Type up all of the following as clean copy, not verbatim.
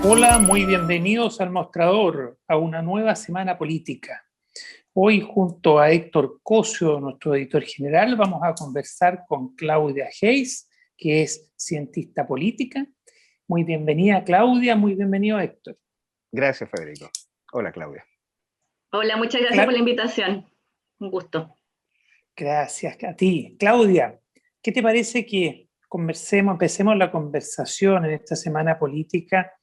Hola, muy bienvenidos al Mostrador, a una nueva semana política. Hoy, junto a Héctor Cosio, nuestro editor general, vamos a conversar con Claudia Hayes, que es cientista política. Muy bienvenida, Claudia, muy bienvenido, Héctor. Gracias, Federico. Hola, Claudia. Hola, muchas gracias por la invitación. Un gusto. Gracias a ti. Claudia, ¿qué te parece que empecemos la conversación en esta semana política,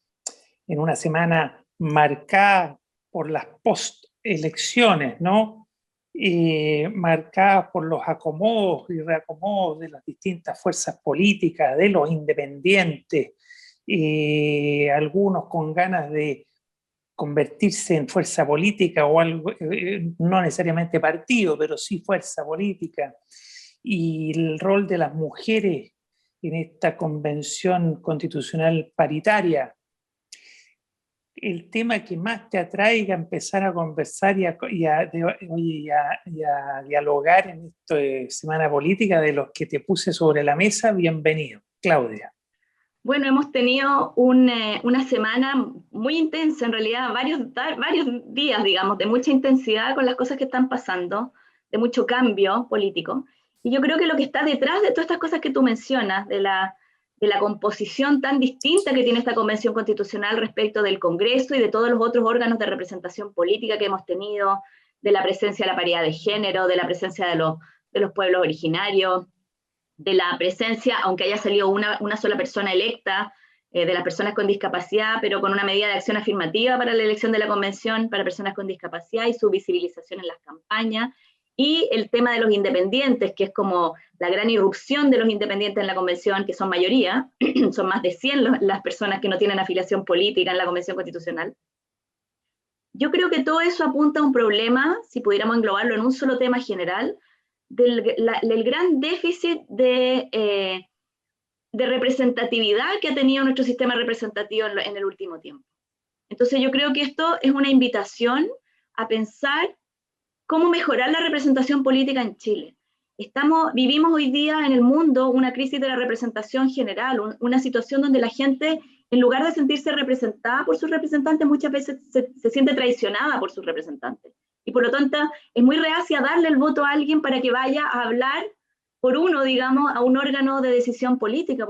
en una semana marcada por las post-elecciones, ¿no? Marcadas por los acomodos y reacomodos de las distintas fuerzas políticas, de los independientes, algunos con ganas de convertirse en fuerza política o algo, no necesariamente partido, pero sí fuerza política, y el rol de las mujeres en esta convención constitucional paritaria. El tema que más te atraiga a empezar a conversar y a dialogar en esta semana política de los que te puse sobre la mesa, bienvenido. Claudia. Bueno, hemos tenido una semana muy intensa, en realidad varios días, digamos, de mucha intensidad con las cosas que están pasando, de mucho cambio político. Y yo creo que lo que está detrás de todas estas cosas que tú mencionas, de la composición tan distinta que tiene esta Convención Constitucional respecto del Congreso y de todos los otros órganos de representación política que hemos tenido, de la presencia de la paridad de género, de la presencia de los pueblos originarios, de la presencia, aunque haya salido una sola persona electa, de las personas con discapacidad, pero con una medida de acción afirmativa para la elección de la convención para personas con discapacidad y su visibilización en las campañas, y el tema de los independientes, que es como la gran irrupción de los independientes en la convención, que son mayoría, son más de 100 las personas que no tienen afiliación política en la Convención Constitucional. Yo creo que todo eso apunta a un problema, si pudiéramos englobarlo en un solo tema general, del gran déficit de representatividad que ha tenido nuestro sistema representativo en el último tiempo. Entonces yo creo que esto es una invitación a pensar cómo mejorar la representación política en Chile. Vivimos hoy día en el mundo una crisis de la representación general, una situación donde la gente, en lugar de sentirse representada por sus representantes, muchas veces se siente traicionada por sus representantes. Y por lo tanto, es muy reacia a darle el voto a alguien para que vaya a hablar por uno, digamos, a un órgano de decisión política,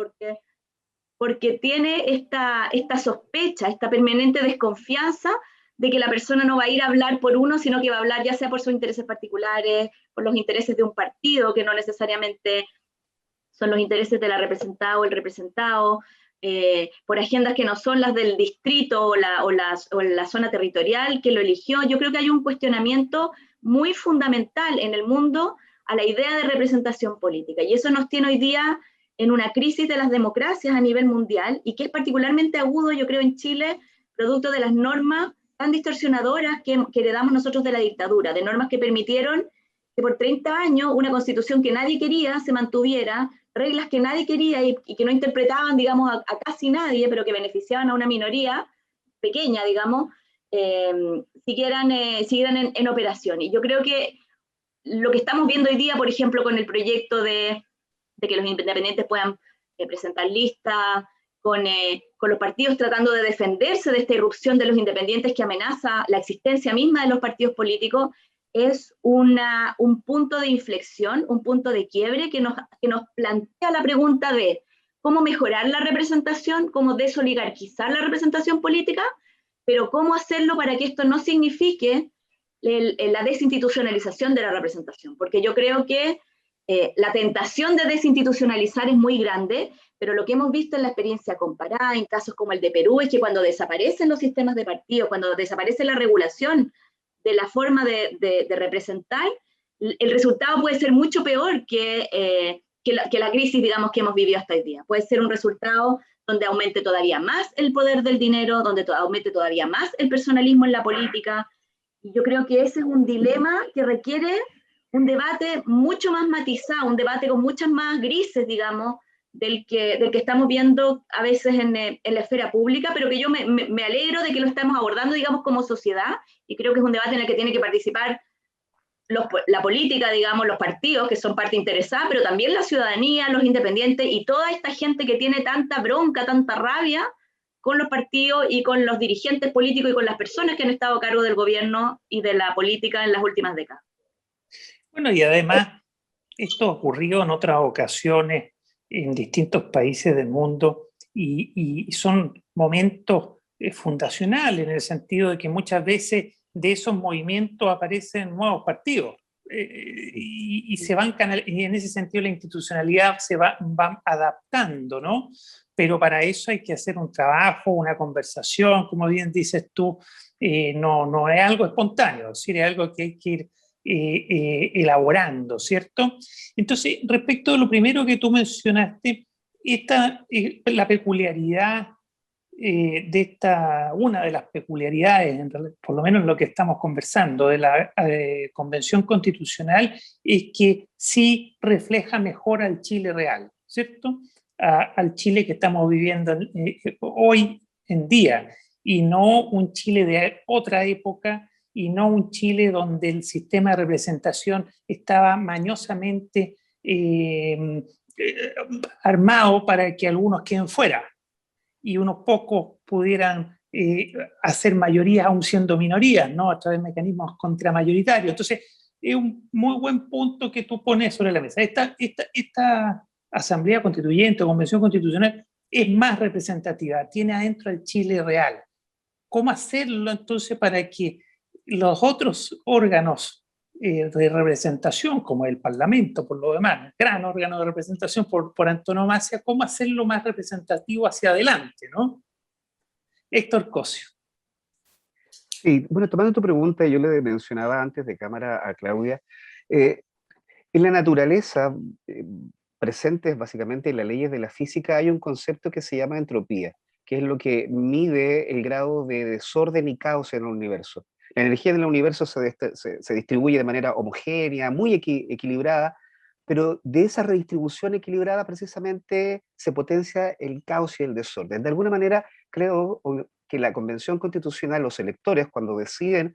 porque tiene esta sospecha, esta permanente desconfianza de que la persona no va a ir a hablar por uno, sino que va a hablar ya sea por sus intereses particulares, por los intereses de un partido, que no necesariamente son los intereses de la representada o el representado, por agendas que no son las del distrito o la zona territorial que lo eligió. Yo creo que hay un cuestionamiento muy fundamental en el mundo a la idea de representación política, y eso nos tiene hoy día en una crisis de las democracias a nivel mundial, y que es particularmente agudo, yo creo, en Chile, producto de las normas tan distorsionadoras que heredamos nosotros de la dictadura, de normas que permitieron que por 30 años una constitución que nadie quería se mantuviera, reglas que nadie quería y que no interpretaban, digamos, a casi nadie, pero que beneficiaban a una minoría pequeña, digamos, siguieran en operación. Y yo creo que lo que estamos viendo hoy día, por ejemplo, con el proyecto de que los independientes puedan presentar listas, con los partidos tratando de defenderse de esta irrupción de los independientes que amenaza la existencia misma de los partidos políticos, es un punto de inflexión, un punto de quiebre que nos plantea la pregunta de cómo mejorar la representación, cómo desoligarquizar la representación política, pero cómo hacerlo para que esto no signifique la desinstitucionalización de la representación, porque yo creo que la tentación de desinstitucionalizar es muy grande, pero lo que hemos visto en la experiencia comparada, en casos como el de Perú, es que cuando desaparecen los sistemas de partidos, cuando desaparece la regulación de la forma de representar, el resultado puede ser mucho peor que la crisis, digamos, que hemos vivido hasta hoy día. Puede ser un resultado donde aumente todavía más el poder del dinero, donde aumente todavía más el personalismo en la política. Y yo creo que ese es un dilema que requiere un debate mucho más matizado, un debate con muchas más grises, digamos, del que estamos viendo a veces en la esfera pública, pero que yo me alegro de que lo estamos abordando, digamos, como sociedad, y creo que es un debate en el que tiene que participar la política, digamos, los partidos, que son parte interesada, pero también la ciudadanía, los independientes, y toda esta gente que tiene tanta bronca, tanta rabia, con los partidos y con los dirigentes políticos y con las personas que han estado a cargo del gobierno y de la política en las últimas décadas. Bueno, y además, esto ocurrió en otras ocasiones en distintos países del mundo y son momentos fundacionales en el sentido de que muchas veces de esos movimientos aparecen nuevos partidos y se van y en ese sentido la institucionalidad se va adaptando, ¿no? Pero para eso hay que hacer un trabajo, una conversación, como bien dices tú, no es algo espontáneo, es decir, es algo que hay que ir elaborando, ¿cierto? Entonces, respecto a lo primero que tú mencionaste, la peculiaridad una de las peculiaridades, por lo menos en lo que estamos conversando, de la Convención Constitucional, es que sí refleja mejor al Chile real, ¿cierto? Al Chile que estamos viviendo hoy en día, y no un Chile de otra época, y no un Chile donde el sistema de representación estaba mañosamente armado para que algunos queden fuera y unos pocos pudieran hacer mayorías aún siendo minorías, ¿no? A través de mecanismos contramayoritarios. Entonces, es un muy buen punto que tú pones sobre la mesa. Esta Asamblea Constituyente o Convención Constitucional es más representativa, tiene adentro el Chile real. ¿Cómo hacerlo entonces para que los otros órganos de representación, como el Parlamento, por lo demás, gran órgano de representación por antonomasia, cómo hacerlo más representativo hacia adelante, ¿no? Héctor Cosio. Sí, bueno, tomando tu pregunta, yo le mencionaba antes de cámara a Claudia, en la naturaleza, presentes básicamente en las leyes de la física, hay un concepto que se llama entropía, que es lo que mide el grado de desorden y caos en el universo. La energía del universo se distribuye de manera homogénea, muy equilibrada, pero de esa redistribución equilibrada precisamente se potencia el caos y el desorden. De alguna manera, creo que la Convención Constitucional, los electores, cuando deciden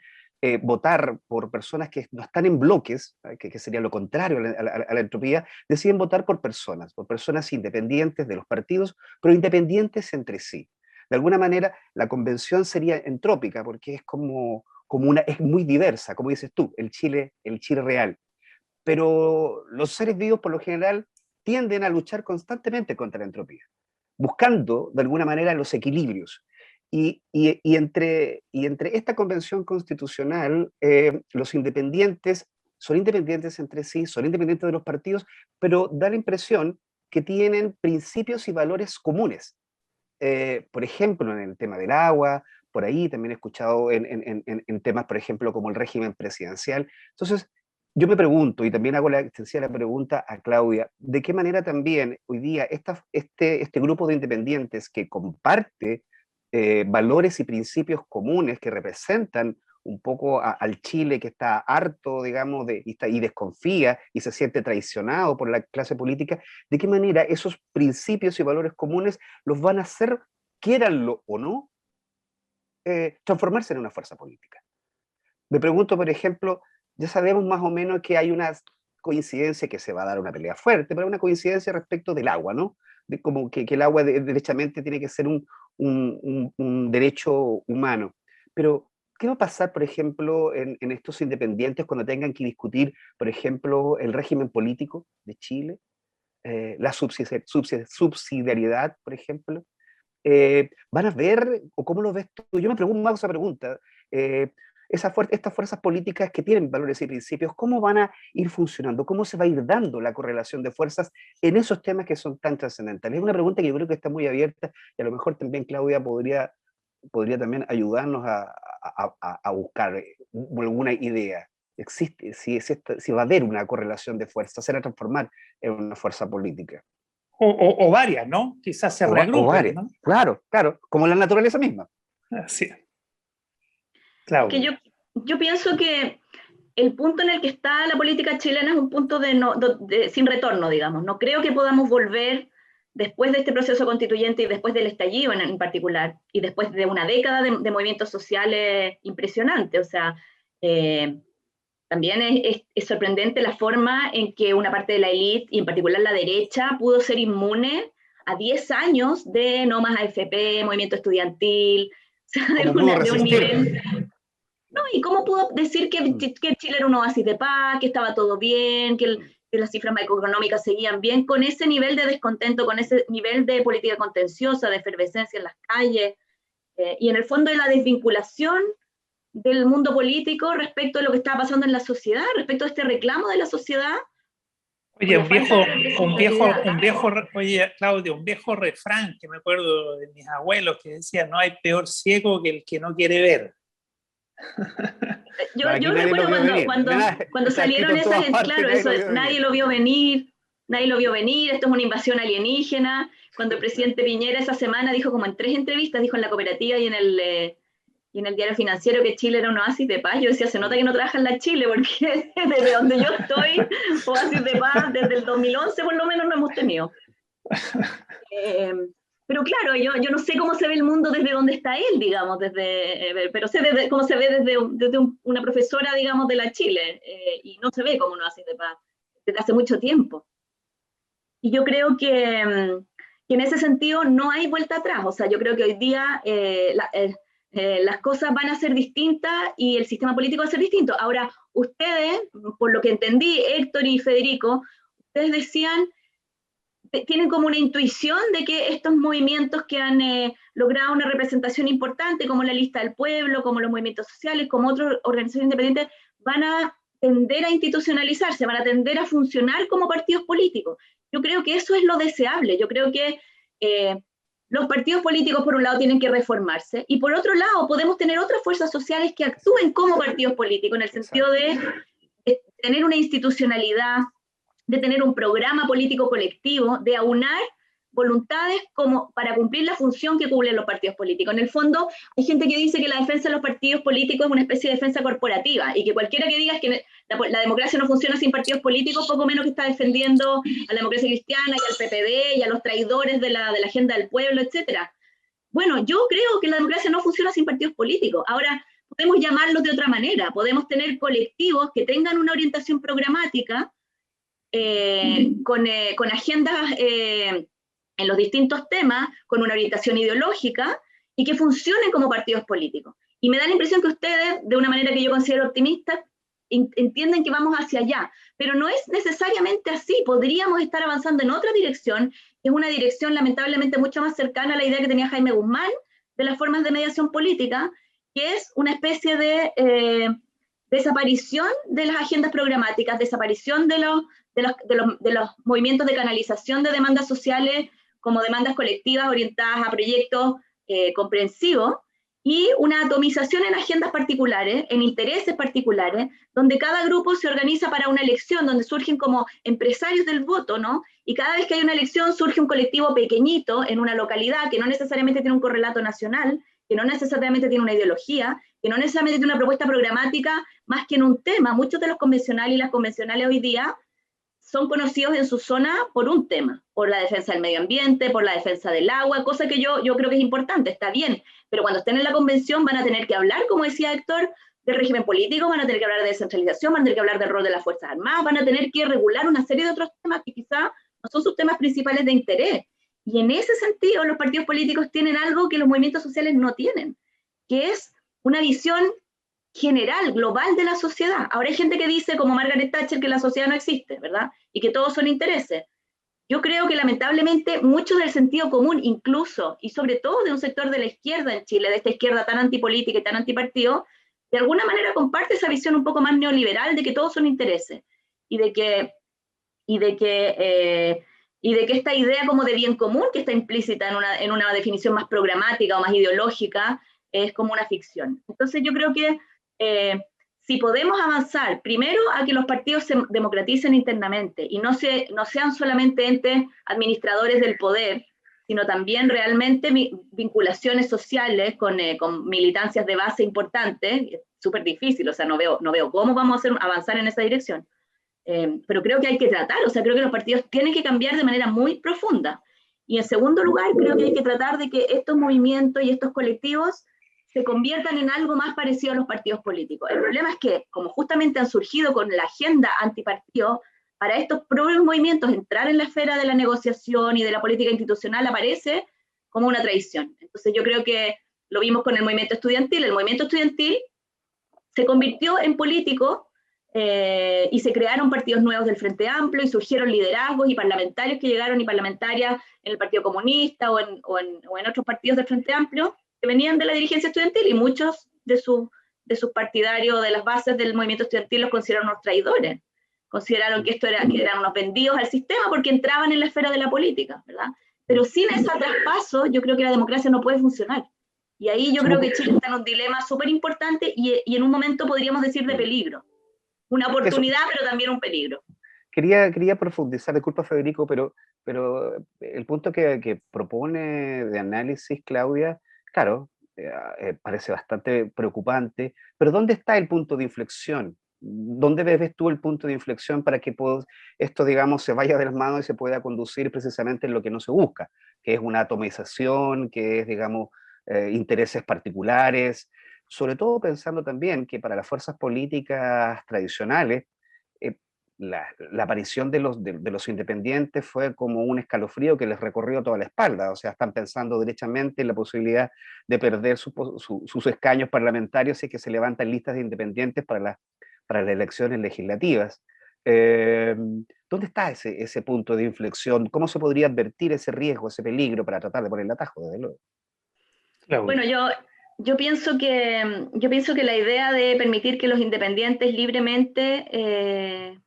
votar por personas que no están en bloques, que sería lo contrario a la entropía, deciden votar por personas independientes de los partidos, pero independientes entre sí. De alguna manera, la convención sería entrópica, porque es es muy diversa, como dices tú, el Chile real. Pero los seres vivos, por lo general, tienden a luchar constantemente contra la entropía, buscando, de alguna manera, los equilibrios. Y entre esta convención constitucional, los independientes son independientes entre sí, son independientes de los partidos, pero da la impresión que tienen principios y valores comunes. Por ejemplo, en el tema del agua, por ahí también he escuchado en temas, por ejemplo, como el régimen presidencial. Entonces, yo me pregunto, y también hago la extensión de la pregunta a Claudia, ¿de qué manera también hoy día este grupo de independientes que comparte valores y principios comunes que representan un poco al Chile que está harto, digamos, y desconfía y se siente traicionado por la clase política, ¿de qué manera esos principios y valores comunes los van a hacer, quieranlo o no, transformarse en una fuerza política? Me pregunto, por ejemplo, ya sabemos más o menos que hay una coincidencia que se va a dar una pelea fuerte, pero una coincidencia respecto del agua, ¿no? De como que el agua derechamente tiene que ser un derecho humano. Pero, ¿qué va a pasar, por ejemplo, en estos independientes cuando tengan que discutir, por ejemplo, el régimen político de Chile, la subsidiariedad, por ejemplo? ¿Van a ver, o cómo lo ves tú? Yo me pregunto más esa pregunta. Estas fuerzas políticas que tienen valores y principios, ¿cómo van a ir funcionando? ¿Cómo se va a ir dando la correlación de fuerzas en esos temas que son tan trascendentales? Es una pregunta que yo creo que está muy abierta y a lo mejor también Claudia podría también ayudarnos a buscar alguna idea. Existe, si va a haber una correlación de fuerzas, se va a transformar en una fuerza política. O varias, ¿no? Quizás se reagrupen, ¿no? Claro, como la naturaleza misma. Así es. Que yo pienso que el punto en el que está la política chilena es un punto sin retorno, digamos. No creo que podamos volver después de este proceso constituyente y después del estallido en particular, y después de una década de movimientos sociales impresionantes. O sea, también es sorprendente la forma en que una parte de la élite, y en particular la derecha, pudo ser inmune a 10 años de no más AFP, movimiento estudiantil, o sea, de un nivel... No, ¿y cómo pudo decir que Chile era un oasis de paz, que estaba todo bien, que las cifras macroeconómicas seguían bien, con ese nivel de descontento, con ese nivel de política contenciosa, de efervescencia en las calles, y en el fondo de la desvinculación del mundo político respecto a lo que estaba pasando en la sociedad, respecto a este reclamo de la sociedad? Oye, oye, Claudio, un viejo refrán que me acuerdo de mis abuelos que decía: no hay peor ciego que el que no quiere ver. Yo recuerdo cuando salieron esas, claro, eso, nadie lo vio venir, esto es una invasión alienígena. Cuando el presidente Piñera esa semana dijo, como en 3 entrevistas, dijo en La Cooperativa y en el Diario Financiero, que Chile era un oasis de paz, yo decía, se nota que no trabaja en la Chile, porque desde donde yo estoy, oasis de paz, desde el 2011 por lo menos no hemos tenido. Pero claro, yo no sé cómo se ve el mundo desde donde está él, digamos, pero sé cómo se ve desde una profesora, digamos, de la Chile, y no se ve como un oasis de paz desde hace mucho tiempo. Y yo creo que en ese sentido no hay vuelta atrás. O sea, yo creo que hoy día las cosas van a ser distintas y el sistema político va a ser distinto. Ahora, ustedes, por lo que entendí, Héctor y Federico, ustedes decían, tienen como una intuición de que estos movimientos que han logrado una representación importante, como la Lista del Pueblo, como los movimientos sociales, como otras organizaciones independientes, van a tender a institucionalizarse, van a tender a funcionar como partidos políticos. Yo creo que eso es lo deseable. Yo creo que los partidos políticos, por un lado, tienen que reformarse, y por otro lado, podemos tener otras fuerzas sociales que actúen como partidos políticos, en el sentido de tener una institucionalidad, de tener un programa político colectivo, de aunar voluntades como para cumplir la función que cumplen los partidos políticos. En el fondo, hay gente que dice que la defensa de los partidos políticos es una especie de defensa corporativa, y que cualquiera que diga que la democracia no funciona sin partidos políticos, poco menos que está defendiendo a la democracia cristiana, y al PPD, y a los traidores de la agenda del pueblo, etc. Bueno, yo creo que la democracia no funciona sin partidos políticos. Ahora, podemos llamarlos de otra manera, podemos tener colectivos que tengan una orientación programática, con agendas en los distintos temas, con una orientación ideológica, y que funcionen como partidos políticos. Y me da la impresión que ustedes, de una manera que yo considero optimista, entienden que vamos hacia allá, pero no es necesariamente así. Podríamos estar avanzando en otra dirección, que es una dirección lamentablemente mucho más cercana a la idea que tenía Jaime Guzmán de las formas de mediación política, que es una especie de desaparición de las agendas programáticas, desaparición de los movimientos de canalización de demandas sociales como demandas colectivas orientadas a proyectos comprensivos, y una atomización en agendas particulares, en intereses particulares, donde cada grupo se organiza para una elección, donde surgen como empresarios del voto, ¿no? Y cada vez que hay una elección surge un colectivo pequeñito en una localidad que no necesariamente tiene un correlato nacional, que no necesariamente tiene una ideología, que no necesariamente tiene una propuesta programática más que en un tema. Muchos de los convencionales y las convencionales hoy día son conocidos en su zona por un tema, por la defensa del medio ambiente, por la defensa del agua, cosa que yo creo que es importante, está bien, pero cuando estén en la convención van a tener que hablar, como decía Héctor, del régimen político, van a tener que hablar de descentralización, van a tener que hablar del rol de las Fuerzas Armadas, van a tener que regular una serie de otros temas que quizá no son sus temas principales de interés. Y en ese sentido, los partidos políticos tienen algo que los movimientos sociales no tienen, que es una visión general, global de la sociedad. Ahora hay gente que dice, como Margaret Thatcher, que la sociedad no existe, ¿verdad? Y que todos son intereses. Yo creo que lamentablemente mucho del sentido común, incluso y sobre todo de un sector de la izquierda en Chile, de esta izquierda tan antipolítica y tan antipartido, de alguna manera comparte esa visión un poco más neoliberal de que todos son intereses, y de que esta idea como de bien común, que está implícita en una definición más programática o más ideológica, es como una ficción. Entonces yo creo que si podemos avanzar primero a que los partidos se democraticen internamente y no sean solamente entes administradores del poder, sino también realmente vinculaciones sociales con militancias de base importantes, es súper difícil, o sea, no veo cómo vamos a avanzar en esa dirección. Pero creo que hay que tratar, o sea, creo que los partidos tienen que cambiar de manera muy profunda. Y en segundo lugar, creo que hay que tratar de que estos movimientos y estos colectivos se conviertan en algo más parecido a los partidos políticos. El problema es que, como justamente han surgido con la agenda antipartido, para estos propios movimientos entrar en la esfera de la negociación y de la política institucional aparece como una traición. Entonces yo creo que lo vimos con el movimiento estudiantil se convirtió en político y se crearon partidos nuevos del Frente Amplio y surgieron liderazgos y parlamentarios que llegaron y parlamentarias en el Partido Comunista o en otros partidos del Frente Amplio que venían de la dirigencia estudiantil y muchos de sus partidarios, de las bases del movimiento estudiantil los consideraron unos traidores, consideraron que que eran unos vendidos al sistema porque entraban en la esfera de la política, ¿verdad? Pero sin ese traspaso yo creo que la democracia no puede funcionar. Y ahí yo creo que Chile está en un dilema súper importante y en un momento podríamos decir de peligro. Una oportunidad, pero también un peligro. Quería profundizar, disculpa Federico, pero el punto que propone de análisis Claudia, claro, parece bastante preocupante, pero ¿dónde está el punto de inflexión? ¿Dónde ves tú el punto de inflexión para que esto, digamos, se vaya de las manos y se pueda conducir precisamente en lo que no se busca, que es una atomización, que es, digamos, intereses particulares, sobre todo pensando también que para las fuerzas políticas tradicionales, la aparición de los independientes fue como un escalofrío que les recorrió toda la espalda, o sea, están pensando derechamente en la posibilidad de perder sus escaños parlamentarios si es que se levantan listas de independientes para las elecciones legislativas. ¿Dónde está ese punto de inflexión? ¿Cómo se podría advertir ese riesgo, ese peligro para tratar de poner el atajo, desde luego? Bueno, yo pienso que la idea de permitir que los independientes libremente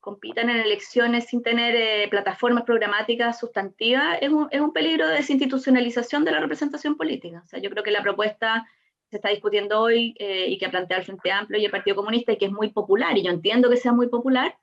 compitan en elecciones sin tener plataformas programáticas sustantivas es un peligro de desinstitucionalización de la representación política. O sea, yo creo que la propuesta que se está discutiendo hoy y que ha planteado el Frente Amplio y el Partido Comunista y que es muy popular, y yo entiendo que sea muy popular,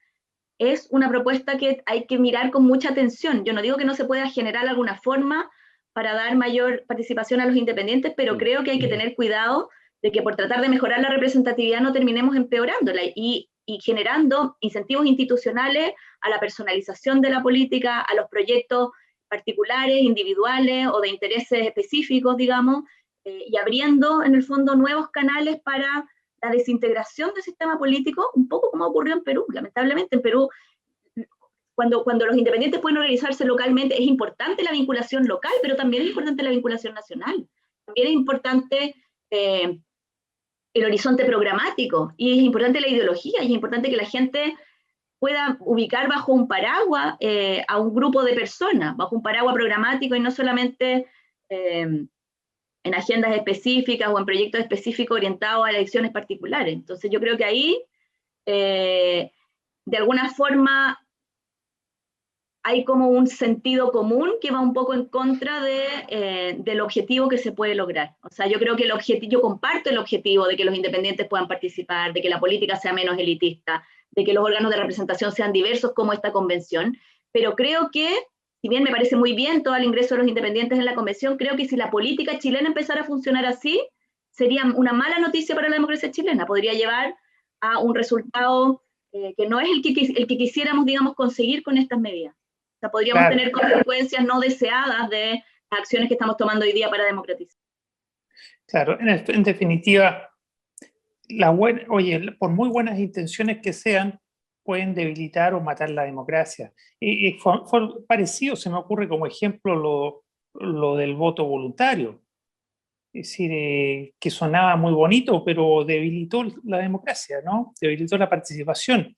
es una propuesta que hay que mirar con mucha atención. Yo no digo que no se pueda generar alguna forma para dar mayor participación a los independientes, pero creo que hay que tener cuidado de que por tratar de mejorar la representatividad no terminemos empeorándola y generando incentivos institucionales a la personalización de la política, a los proyectos particulares, individuales o de intereses específicos, digamos, y abriendo en el fondo nuevos canales para la desintegración del sistema político, un poco como ocurrió en Perú. Lamentablemente en Perú, cuando los independientes pueden organizarse localmente, es importante la vinculación local, pero también es importante la vinculación nacional. También es importante el horizonte programático, y es importante la ideología, y es importante que la gente pueda ubicar bajo un paraguas a un grupo de personas, bajo un paraguas programático y no solamente en agendas específicas o en proyectos específicos orientados a elecciones particulares. Entonces yo creo que ahí, de alguna forma, hay como un sentido común que va un poco en contra del objetivo que se puede lograr. O sea, yo creo que yo comparto el objetivo de que los independientes puedan participar, de que la política sea menos elitista, de que los órganos de representación sean diversos como esta convención, pero creo que, si bien me parece muy bien todo el ingreso de los independientes en la convención, creo que si la política chilena empezara a funcionar así, sería una mala noticia para la democracia chilena, podría llevar a un resultado que no es el que quisiéramos, digamos, conseguir con estas medidas. O sea, podríamos tener consecuencias no deseadas de las acciones que estamos tomando hoy día para democratizar. Claro, en definitiva, por muy buenas intenciones que sean, pueden debilitar o matar la democracia. Fue parecido, se me ocurre como ejemplo lo del voto voluntario. Es decir, que sonaba muy bonito, pero debilitó la democracia, ¿no? Debilitó la participación.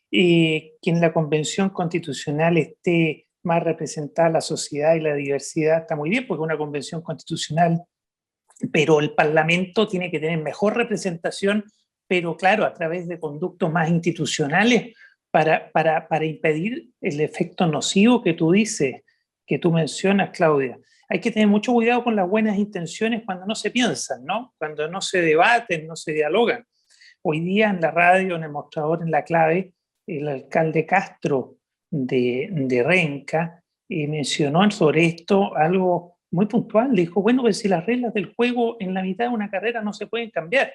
Que en la Convención Constitucional esté más representada la sociedad y la diversidad está muy bien, porque es una convención constitucional, pero el Parlamento tiene que tener mejor representación, pero claro, a través de conductos más institucionales para impedir el efecto nocivo que tú dices, que tú mencionas, Claudia. Hay que tener mucho cuidado con las buenas intenciones cuando no se piensan, ¿no? Cuando no se debaten, no se dialogan. Hoy día en la radio, en el mostrador, en la clave, el alcalde Castro de Renca mencionó sobre esto algo muy puntual. Dijo, bueno, pues si las reglas del juego en la mitad de una carrera no se pueden cambiar,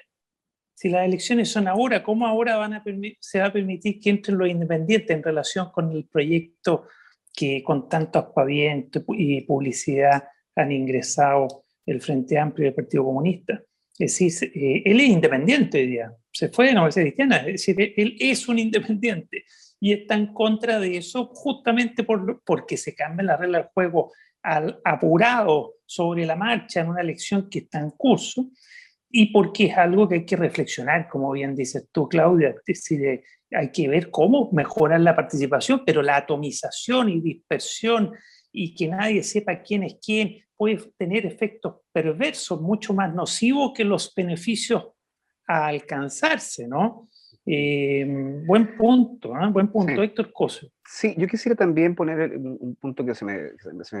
si las elecciones son ahora, ¿cómo ahora se va a permitir que entren los independientes en relación con el proyecto que con tanto aspaviento y publicidad han ingresado el Frente Amplio y el Partido Comunista? Es decir, él es independiente hoy día. se fue de la Democracia Cristiana, es decir, él es un independiente y está en contra de eso justamente porque se cambian las reglas del juego apurado sobre la marcha en una elección que está en curso y porque es algo que hay que reflexionar, como bien dices tú, Claudia, es decir, hay que ver cómo mejorar la participación, pero la atomización y dispersión y que nadie sepa quién es quién puede tener efectos perversos mucho más nocivos que los beneficios a alcanzarse, ¿no? Buen punto, ¿eh? Buen punto, Sí. Héctor Coso. Sí, yo quisiera también poner un punto que se me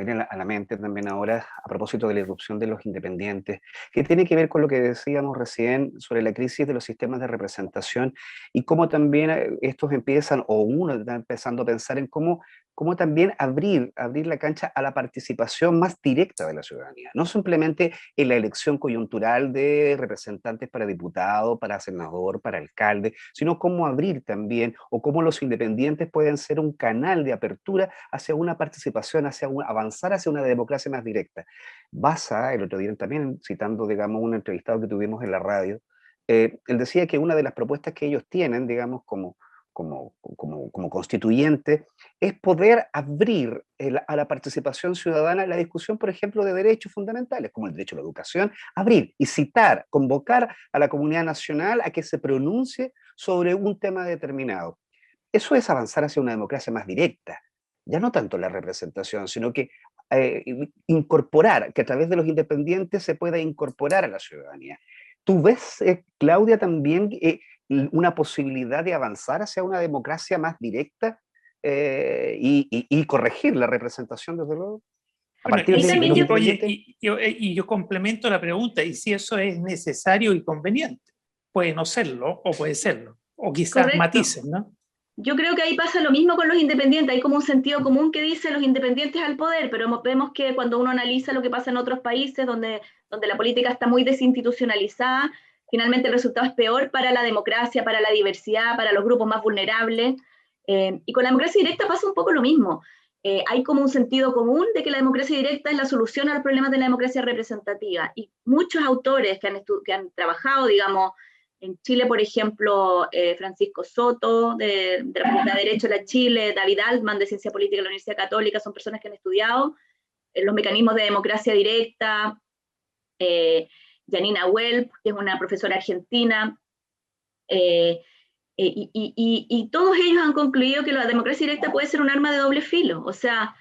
viene a la mente también ahora a propósito de la irrupción de los independientes, que tiene que ver con lo que decíamos recién sobre la crisis de los sistemas de representación y cómo también estos empiezan, o uno está empezando a pensar en cómo también abrir la cancha a la participación más directa de la ciudadanía, no simplemente en la elección coyuntural de representantes para diputado, para senador, para alcalde, sino cómo abrir también, o cómo los independientes pueden ser un canal de apertura hacia una participación, avanzar hacia una democracia más directa. Basa, el otro día también citando, digamos, un entrevistado que tuvimos en la radio, él decía que una de las propuestas que ellos tienen, digamos, como constituyente, es poder abrir a la participación ciudadana la discusión, por ejemplo, de derechos fundamentales, como el derecho a la educación, abrir y citar, convocar a la comunidad nacional a que se pronuncie sobre un tema determinado. Eso es avanzar hacia una democracia más directa, ya no tanto la representación, sino que incorporar, que a través de los independientes se pueda incorporar a la ciudadanía. ¿Tú ves, Claudia, también una posibilidad de avanzar hacia una democracia más directa y corregir la representación, desde luego? A Bueno, partir de los independientes. y yo complemento la pregunta, y si eso es necesario y conveniente, puede no serlo, o puede serlo, o quizás Correcto. matices, ¿no? Yo creo que ahí pasa lo mismo con los independientes, hay como un sentido común que dice los independientes al poder, pero vemos que cuando uno analiza lo que pasa en otros países donde la política está muy desinstitucionalizada, finalmente el resultado es peor para la democracia, para la diversidad, para los grupos más vulnerables, y con la democracia directa pasa un poco lo mismo. Hay como un sentido común de que la democracia directa es la solución a los problemas de la democracia representativa, y muchos autores que han trabajado, digamos, en Chile, por ejemplo, Francisco Soto, de la Facultad de Derecho de la Chile, David Altman, de Ciencia Política de la Universidad Católica, son personas que han estudiado los mecanismos de democracia directa. Janina Welp, que es una profesora argentina, y todos ellos han concluido que la democracia directa puede ser un arma de doble filo. O sea,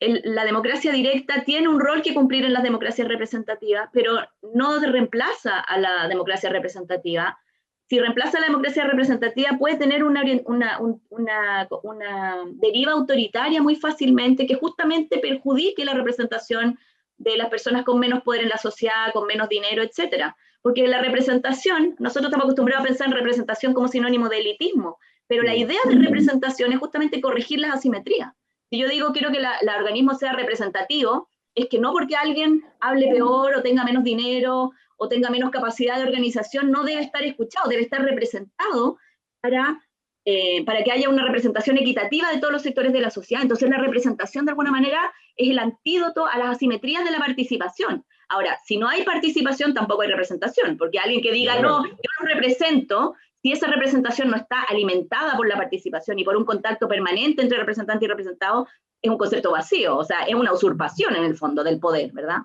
la democracia directa tiene un rol que cumplir en las democracias representativas, pero no reemplaza a la democracia representativa. Si reemplaza a la democracia representativa, puede tener una deriva autoritaria muy fácilmente que justamente perjudique la representación de las personas con menos poder en la sociedad, con menos dinero, etc. Porque la representación, nosotros estamos acostumbrados a pensar en representación como sinónimo de elitismo, pero la idea de representación es justamente corregir las asimetrías. Si yo digo quiero que el organismo sea representativo, es que no porque alguien hable peor o tenga menos dinero o tenga menos capacidad de organización no debe estar escuchado, debe estar representado para que haya una representación equitativa de todos los sectores de la sociedad. Entonces la representación de alguna manera es el antídoto a las asimetrías de la participación. Ahora, si no hay participación tampoco hay representación, porque alguien que diga no, yo no represento, si esa representación no está alimentada por la participación y por un contacto permanente entre representante y representado, es un concepto vacío, o sea, es una usurpación en el fondo del poder, ¿verdad?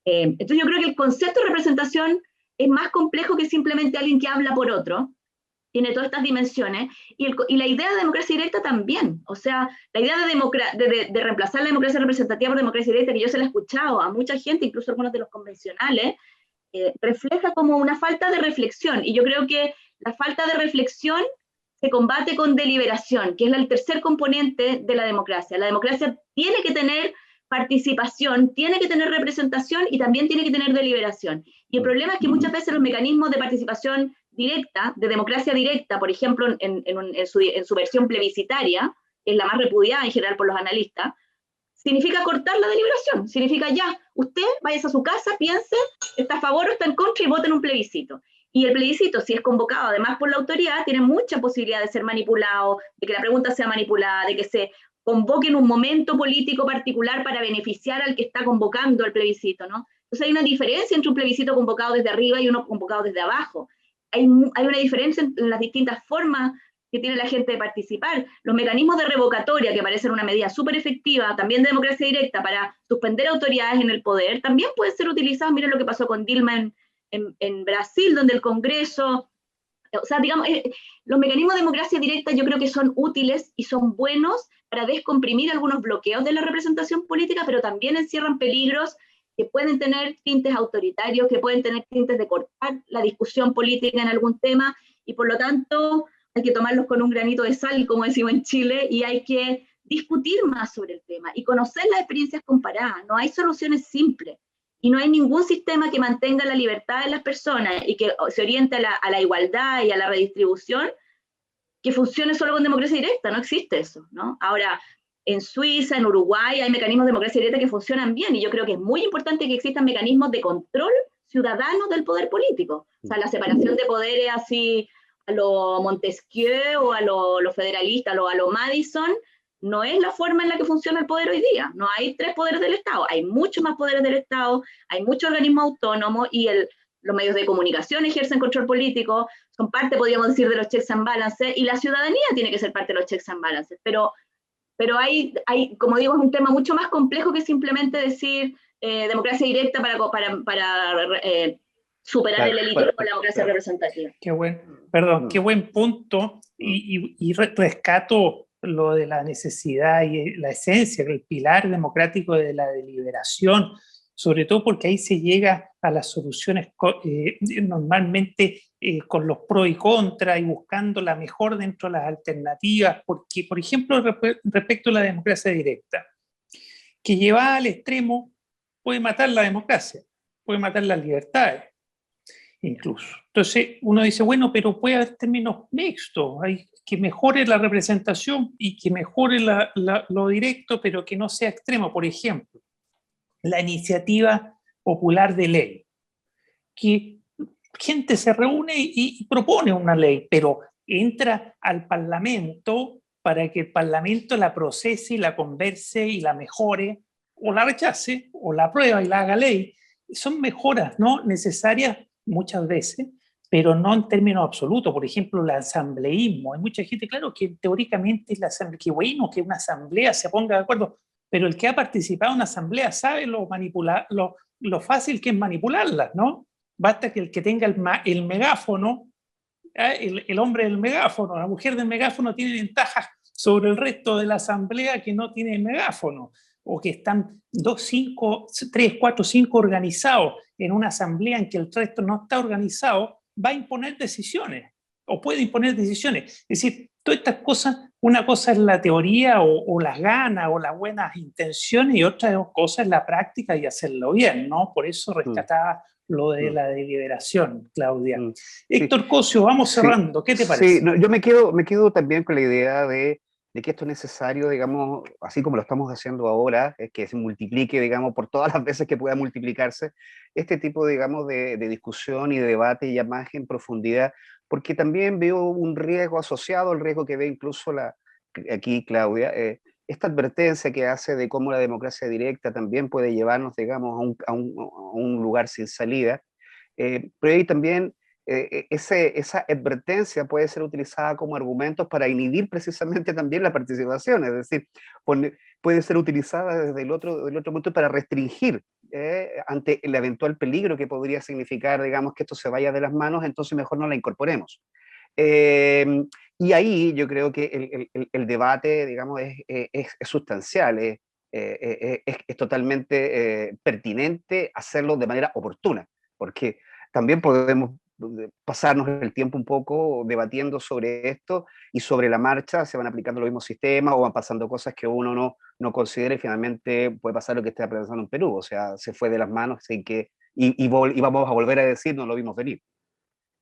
Entonces yo creo que el concepto de representación es más complejo que simplemente alguien que habla por otro, tiene todas estas dimensiones, y la idea de democracia directa también, o sea, la idea de reemplazar la democracia representativa por democracia directa, que yo se la he escuchado a mucha gente, incluso algunos de los convencionales, refleja como una falta de reflexión, y yo creo que la falta de reflexión se combate con deliberación, que es el tercer componente de la democracia. La democracia tiene que tener participación, tiene que tener representación y también tiene que tener deliberación. Y el problema es que muchas veces los mecanismos de participación directa, de democracia directa, por ejemplo, en su versión plebiscitaria, que es la más repudiada en general por los analistas, significa cortar la deliberación, significa ya, usted vaya a su casa, piense, está a favor o está en contra y vote en un plebiscito. Y el plebiscito, si es convocado además por la autoridad, tiene mucha posibilidad de ser manipulado, de que la pregunta sea manipulada, de que se convoque en un momento político particular para beneficiar al que está convocando el plebiscito, ¿no? Entonces hay una diferencia entre un plebiscito convocado desde arriba y uno convocado desde abajo. hay una diferencia en las distintas formas que tiene la gente de participar. Los mecanismos de revocatoria, que parecen una medida súper efectiva, también de democracia directa, para suspender autoridades en el poder, también pueden ser utilizados. Miren lo que pasó con Dilma en Brasil, donde el Congreso, o sea, digamos, los mecanismos de democracia directa yo creo que son útiles y son buenos para descomprimir algunos bloqueos de la representación política, pero también encierran peligros que pueden tener tintes autoritarios, que pueden tener tintes de cortar la discusión política en algún tema, y por lo tanto hay que tomarlos con un granito de sal, como decimos en Chile, y hay que discutir más sobre el tema y conocer las experiencias comparadas. No hay soluciones simples, y no hay ningún sistema que mantenga la libertad de las personas y que se oriente a la igualdad y a la redistribución que funcione solo con democracia directa. No existe eso, ¿no? Ahora, en Suiza, en Uruguay, hay mecanismos de democracia directa que funcionan bien, y yo creo que es muy importante que existan mecanismos de control ciudadano del poder político. O sea, la separación de poderes así a lo Montesquieu o a lo federalista, a lo Madison, no es la forma en la que funciona el poder hoy día. No hay 3 poderes del Estado, hay muchos más poderes del Estado, hay muchos organismos autónomos, y los medios de comunicación ejercen control político, son parte, podríamos decir, de los checks and balances, y la ciudadanía tiene que ser parte de los checks and balances. Pero hay, como digo, es un tema mucho más complejo que simplemente decir democracia directa para superar Claro, el elitismo con la democracia representativa. Qué buen punto, y rescato lo de la necesidad y la esencia, el pilar democrático de la deliberación, sobre todo porque ahí se llega a las soluciones normalmente con los pros y contras y buscando la mejor dentro de las alternativas, porque, por ejemplo, respecto a la democracia directa, que llevada al extremo puede matar la democracia, puede matar las libertades, incluso. Entonces uno dice, bueno, pero puede haber términos mixtos, hay que mejore la representación y que mejore lo directo, pero que no sea extremo. Por ejemplo, la iniciativa popular de ley, que gente se reúne y propone una ley, pero entra al Parlamento para que el Parlamento la procese y la converse y la mejore, o la rechace, o la aprueba y la haga ley. Son mejoras, ¿no?, necesarias muchas veces, pero no en términos absolutos. Por ejemplo, el asambleísmo. Hay mucha gente, claro, que teóricamente es la asamblea, que bueno que una asamblea se ponga de acuerdo, pero el que ha participado en una asamblea sabe lo fácil que es manipularla, ¿no? Basta que el que tenga el megáfono, el hombre del megáfono, la mujer del megáfono tiene ventajas sobre el resto de la asamblea que no tiene el megáfono, o que están 3, 4, 5 organizados en una asamblea en que el resto no está organizado, va a imponer decisiones, o puede imponer decisiones. Es decir, todas estas cosas, una cosa es la teoría o las ganas o las buenas intenciones, y otra cosa es la práctica y hacerlo bien, ¿no? Por eso rescataba lo de la deliberación, Claudia. Héctor Cosio, vamos cerrando. ¿Qué te parece? Sí, no, yo me quedo también con la idea de que esto es necesario, digamos, así como lo estamos haciendo ahora, es que se multiplique, digamos, por todas las veces que pueda multiplicarse, este tipo, digamos, de discusión y de debate ya más en profundidad, porque también veo un riesgo asociado, el riesgo que ve incluso aquí Claudia, esta advertencia que hace de cómo la democracia directa también puede llevarnos, digamos, a un lugar sin salida, pero ahí también esa advertencia puede ser utilizada como argumentos para inhibir precisamente también la participación, es decir, puede ser utilizada desde el otro punto para restringir ante el eventual peligro que podría significar, digamos, que esto se vaya de las manos, entonces mejor no la incorporemos. Y ahí yo creo que el debate, digamos, es sustancial, es totalmente pertinente hacerlo de manera oportuna, porque también podemos pasarnos el tiempo un poco debatiendo sobre esto, y sobre la marcha se van aplicando los mismos sistemas o van pasando cosas que uno no considera, y finalmente puede pasar lo que está pasando en Perú, o sea, se fue de las manos y vamos a volver a decir, no lo vimos venir.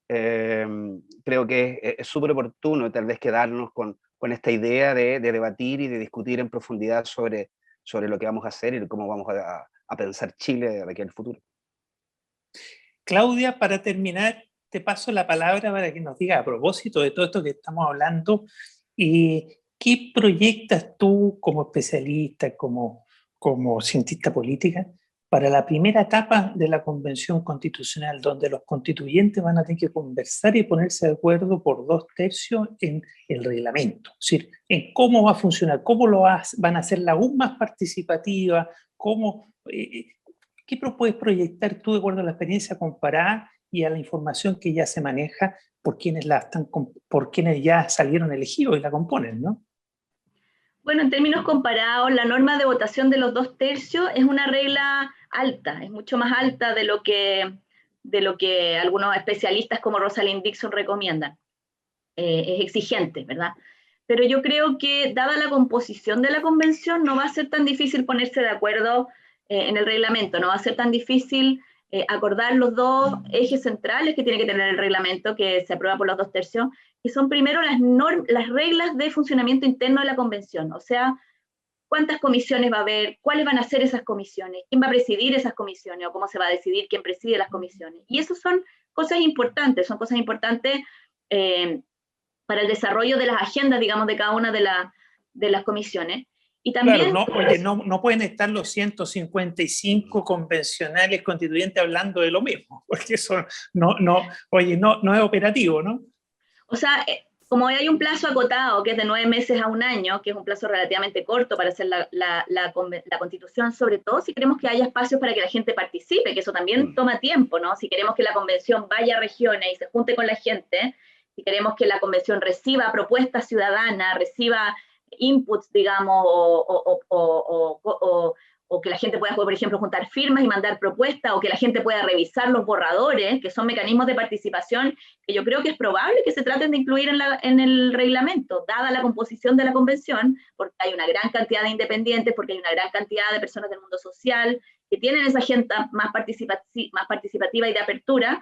Creo que es súper oportuno tal vez quedarnos con esta idea de debatir y de discutir en profundidad sobre lo que vamos a hacer y cómo vamos a pensar Chile de aquí al futuro. Claudia, para terminar, te paso la palabra para que nos diga, a propósito de todo esto que estamos hablando, ¿qué proyectas tú como especialista, como cientista política, para la primera etapa de la Convención Constitucional, donde los constituyentes van a tener que conversar y ponerse de acuerdo por 2/3 en el reglamento, es decir, en cómo va a funcionar, cómo van a hacerla aún más participativa, ¿qué puedes proyectar tú de acuerdo a la experiencia comparada y a la información que ya se maneja por quienes ya salieron elegidos y la componen, ¿no? Bueno, en términos comparados, la norma de votación de los 2/3 es una regla alta, es mucho más alta de lo que algunos especialistas como Rosalind Dixon recomiendan. Es exigente, ¿verdad? Pero yo creo que, dada la composición de la convención, no va a ser tan difícil ponerse de acuerdo en el reglamento, no va a ser tan difícil acordar los dos ejes centrales que tiene que tener el reglamento, que se aprueba por los 2/3, que son primero las reglas de funcionamiento interno de la convención, o sea, cuántas comisiones va a haber, cuáles van a ser esas comisiones, quién va a presidir esas comisiones, o cómo se va a decidir quién preside las comisiones. Y eso son cosas importantes para el desarrollo de las agendas, digamos, de cada una de las comisiones. Y también, claro, no pueden estar los 155 convencionales constituyentes hablando de lo mismo, porque eso no es operativo, ¿no? O sea, como hay un plazo acotado, que es de 9 meses a 1 año, que es un plazo relativamente corto para hacer la constitución, sobre todo si queremos que haya espacios para que la gente participe, que eso también toma tiempo, ¿no? Si queremos que la convención vaya a regiones y se junte con la gente, si queremos que la convención reciba propuestas ciudadanas, reciba inputs, digamos, o que la gente pueda, por ejemplo, juntar firmas y mandar propuestas, o que la gente pueda revisar los borradores, que son mecanismos de participación que yo creo que es probable que se traten de incluir en el reglamento, dada la composición de la convención, porque hay una gran cantidad de independientes, porque hay una gran cantidad de personas del mundo social que tienen esa agenda más participativa y de apertura.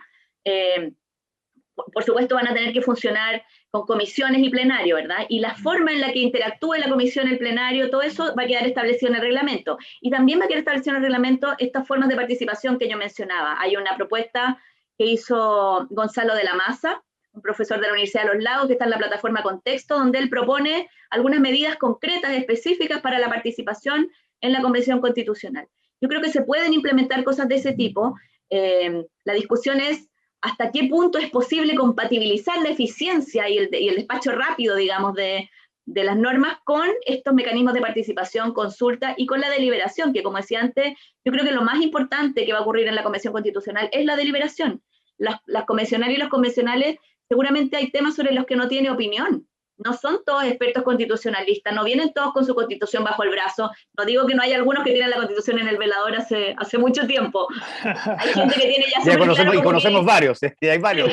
Por supuesto van a tener que funcionar con comisiones y plenario, ¿verdad? Y la forma en la que interactúe la comisión, el plenario, todo eso va a quedar establecido en el reglamento. Y también va a quedar establecido en el reglamento estas formas de participación que yo mencionaba. Hay una propuesta que hizo Gonzalo de la Maza, un profesor de la Universidad de los Lagos, que está en la plataforma Contexto, donde él propone algunas medidas concretas, específicas para la participación en la Convención Constitucional. Yo creo que se pueden implementar cosas de ese tipo. La discusión es hasta qué punto es posible compatibilizar la eficiencia y el despacho rápido, digamos, de las normas con estos mecanismos de participación, consulta y con la deliberación, que como decía antes, yo creo que lo más importante que va a ocurrir en la Convención Constitucional es la deliberación. Las convencionales y los convencionales, seguramente hay temas sobre los que no tiene opinión. No son todos expertos constitucionalistas, no vienen todos con su constitución bajo el brazo. No digo que no hay algunos que tienen la constitución en el velador hace mucho tiempo. Hay gente que tiene ya conocemos, y conocemos varios, hay varios.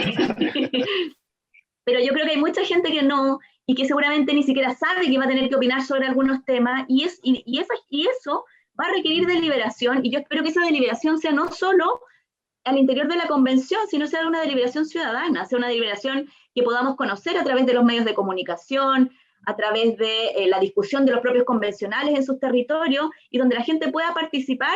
Pero yo creo que hay mucha gente que no, y que seguramente ni siquiera sabe que va a tener que opinar sobre algunos temas, y eso va a requerir deliberación, y yo espero que esa deliberación sea no solo al interior de la convención, sino sea una deliberación ciudadana, sea una deliberación que podamos conocer a través de los medios de comunicación, a través de la discusión de los propios convencionales en sus territorios, y donde la gente pueda participar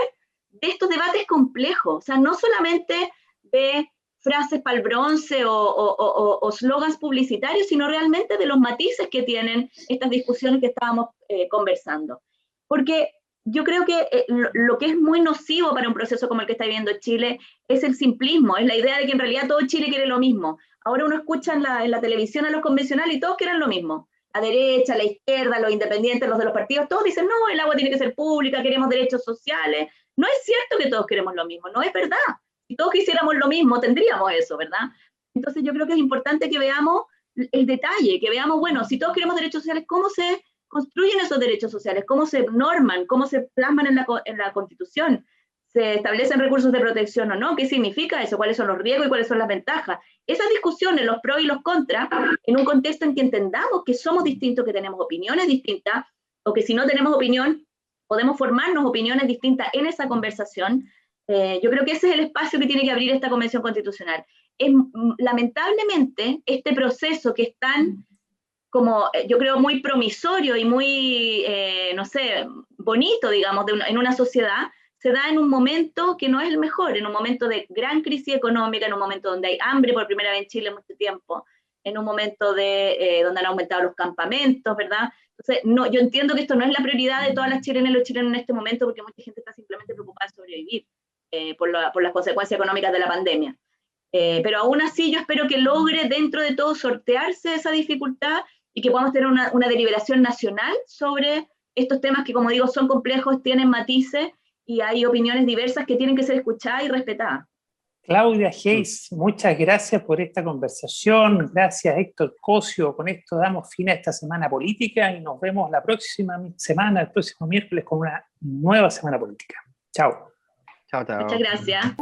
de estos debates complejos, o sea, no solamente de frases para el bronce o slogans publicitarios, sino realmente de los matices que tienen estas discusiones que estábamos conversando. Porque yo creo que lo que es muy nocivo para un proceso como el que está viviendo Chile es el simplismo, es la idea de que en realidad todo Chile quiere lo mismo. Ahora uno escucha en la televisión a los convencionales y todos quieren lo mismo. La derecha, la izquierda, los independientes, los de los partidos, todos dicen, no, el agua tiene que ser pública, queremos derechos sociales. No es cierto que todos queremos lo mismo, no es verdad. Si todos quisiéramos lo mismo, tendríamos eso, ¿verdad? Entonces yo creo que es importante que veamos el detalle, que veamos, bueno, si todos queremos derechos sociales, ¿cómo se construyen esos derechos sociales? ¿Cómo se norman? ¿Cómo se plasman en la Constitución? ¿Se establecen recursos de protección o no? ¿Qué significa eso? ¿Cuáles son los riesgos y cuáles son las ventajas? Esas discusiones, los pros y los contras, en un contexto en que entendamos que somos distintos, que tenemos opiniones distintas, o que si no tenemos opinión, podemos formarnos opiniones distintas en esa conversación. Yo creo que ese es el espacio que tiene que abrir esta Convención Constitucional. Lamentablemente, este proceso que es tan, como yo creo, muy promisorio y muy, no sé, bonito, digamos, en una sociedad, se da en un momento que no es el mejor, en un momento de gran crisis económica, en un momento donde hay hambre por primera vez en Chile en mucho tiempo, en un momento donde han aumentado los campamentos, ¿verdad? Entonces, yo entiendo que esto no es la prioridad de todas las chilenas y los chilenos en este momento, porque mucha gente está simplemente preocupada de sobrevivir por las consecuencias económicas de la pandemia. Pero aún así yo espero que logre dentro de todo sortearse esa dificultad y que podamos tener una deliberación nacional sobre estos temas que, como digo, son complejos, tienen matices y hay opiniones diversas que tienen que ser escuchadas y respetadas. Claudia Hayes, muchas gracias por esta conversación. Gracias, Héctor Cosio. Con esto damos fin a esta semana política y nos vemos la próxima semana, el próximo miércoles, con una nueva semana política. Chao. Chao, chao. Muchas gracias.